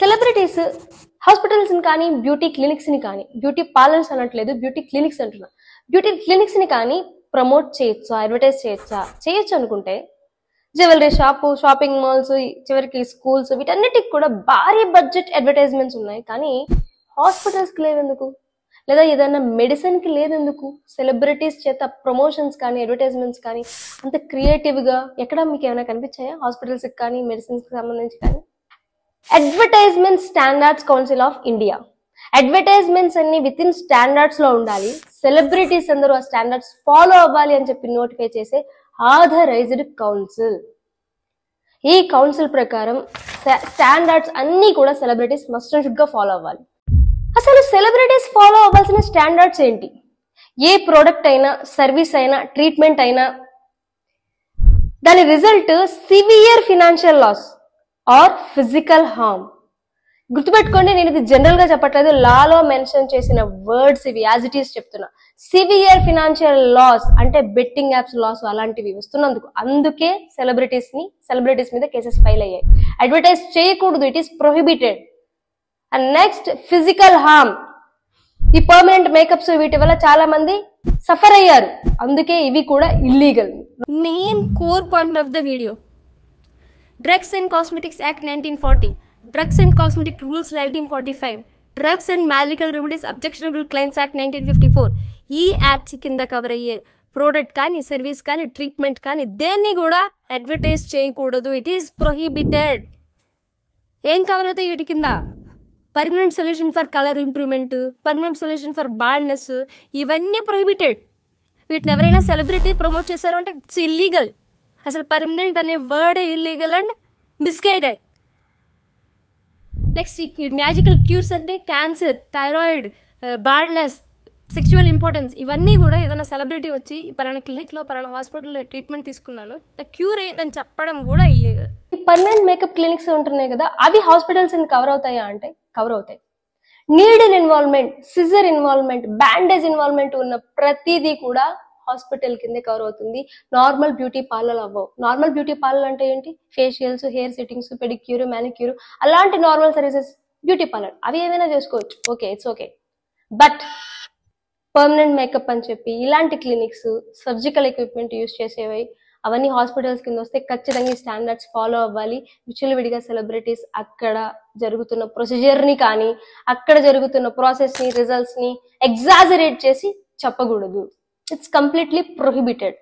Celebrities hospitals ని కానీ beauty clinics ని కానీ, బ్యూటీ పార్లర్స్ అనట్లేదు, బ్యూటీ క్లినిక్స్ అంటున్నా, బ్యూటీ క్లినిక్స్ ని కానీ ప్రమోట్ చేయొచ్చా, అడ్వర్టైజ్ చేయొచ్చా? చేయొచ్చు అనుకుంటే జ్యువెలరీ షాపు, షాపింగ్ మాల్స్, చివరికి స్కూల్స్, వీటన్నిటికి కూడా భారీ బడ్జెట్ అడ్వర్టైజ్మెంట్స్ ఉన్నాయి. కానీ హాస్పిటల్స్ కి లేవెందుకు? లేదా ఏదైనా మెడిసిన్ కి లేదెందుకు? సెలబ్రిటీస్ చేత ప్రమోషన్స్ కానీ అడ్వర్టైజ్మెంట్స్ కానీ అంత క్రియేటివ్ గా ఎక్కడ మీకు ఏమైనా కనిపించాయా? హాస్పిటల్స్ కి కానీ మెడిసిన్స్ కి సంబంధించి కానీ. Advertisement standards council of India, advertisements అన్ని విత్ ఇన్ స్టాండర్డ్స్ లో ఉండాలి, సెలబ్రిటీస్ అందరూ ఆ స్టాండర్డ్స్ ఫాలో అవ్వాలి అని చెప్పి నోటిఫై చేసే ఆథరైజ్డ్ కౌన్సిల్. ఈ కౌన్సిల్ ప్రకారం స్టాండర్డ్స్ అన్ని కూడా సెలబ్రిటీస్ మస్ట్ అండ్ షుడ్ గా ఫాలో అవ్వాలి. అసలు సెలబ్రిటీస్ ఫాలో అవ్వాల్సిన స్టాండర్డ్స్ ఏంటి? ఏ ప్రోడక్ట్ అయినా, సర్వీస్ అయినా, ట్రీట్మెంట్ అయినా దాని result severe financial loss or physical harm. గుర్తుపెట్టుకోండి, నేను ఇది జనరల్ గా చెప్పట్లేదు, లాలో మెన్షన్ చేసిన వర్డ్స్ ఇవి, యాజ్ ఇట్ ఈస్ చెప్తున్నా. సివియర్ ఫినాన్షియల్ లాస్ అంటే బెట్టింగ్ యాప్స్ లాస్ అలాంటివి వస్తున్నందుకు, అందుకే సెలబ్రిటీస్ మీద కేసెస్ ఫైల్ అయ్యాయి. అడ్వర్టైజ్ చేయకూడదు, it is prohibited. And next physical harm, ఈ పర్మనెంట్ మేకప్స్ వీటి వల్ల చాలా మంది సఫర్ అయ్యారు, అందుకే ఇవి కూడా illegal. Main core point of the video, drugs and cosmetics act 1940, drugs and cosmetic rules 1945, drugs and magical remedies objectionable claims act 1954. ఈ యాక్ట్స్ కింద కవర్ అయ్యే ప్రోడక్ట్ కానీ, సర్వీస్ కానీ, ట్రీట్మెంట్ కానీ దేన్ని కూడా అడ్వర్టైజ్ చేయకూడదు, ఇట్ ఈస్ ప్రొహిబిటెడ్. ఏం కవర్ అవుతాయి వీటి కింద? Permanent solution for colour improvement, permanent solution for baldness, ఇవన్నీ ప్రొహిబిటెడ్. వీటిని ఎవరైనా సెలబ్రిటీ ప్రమోట్ చేశారు అంటే ఇట్స్ ఇల్లీగల్. అసలు పర్మనెంట్ అనే word illegal and misguided. Next magical cures అంటే cancer, thyroid, baldness, sexual importance, ఇవన్నీ కూడా ఏదైనా సెలబ్రిటీ వచ్చి పలానా క్లినిక్లో, పలానా హాస్పిటల్లో ట్రీట్మెంట్ తీసుకున్నాను, క్యూర్ ఏంటని చెప్పడం కూడా ఇల్లీగల్. పర్మనెంట్ మేకప్ క్లినిక్స్ ఉంటున్నాయి కదా, అవి హాస్పిటల్స్ కవర్ అవుతాయా అంటే కవర్ అవుతాయి. Needle involvement, scissor involvement, bandage involvement ఉన్న ప్రతిదీ కూడా హాస్పిటల్ కిందే కవర్ అవుతుంది. నార్మల్ బ్యూటీ పార్లర్ అవ్వవు. నార్మల్ బ్యూటీ పార్లర్ అంటే ఏంటి? Facials, hair settings, pedicure, manicure, అలాంటి నార్మల్ సర్వీసెస్ బ్యూటీ పార్లర్, అవి ఏమైనా చేసుకోవచ్చు, okay, it's okay. But permanent makeup అని చెప్పి ఇలాంటి క్లినిక్స్, సర్జికల్ ఎక్విప్మెంట్ యూజ్ చేసేవి, అవన్నీ హాస్పిటల్స్ కింద వస్తే ఖచ్చితంగా స్టాండర్డ్స్ ఫాలో అవ్వాలి. విడిగా సెలబ్రిటీస్ అక్కడ జరుగుతున్న ప్రొసీజర్ ని కానీ, అక్కడ జరుగుతున్న ప్రాసెస్ ని, రిజల్ట్స్ ని ఎగ్జాజరేట్ చేసి చెప్పకూడదు. It's completely prohibited.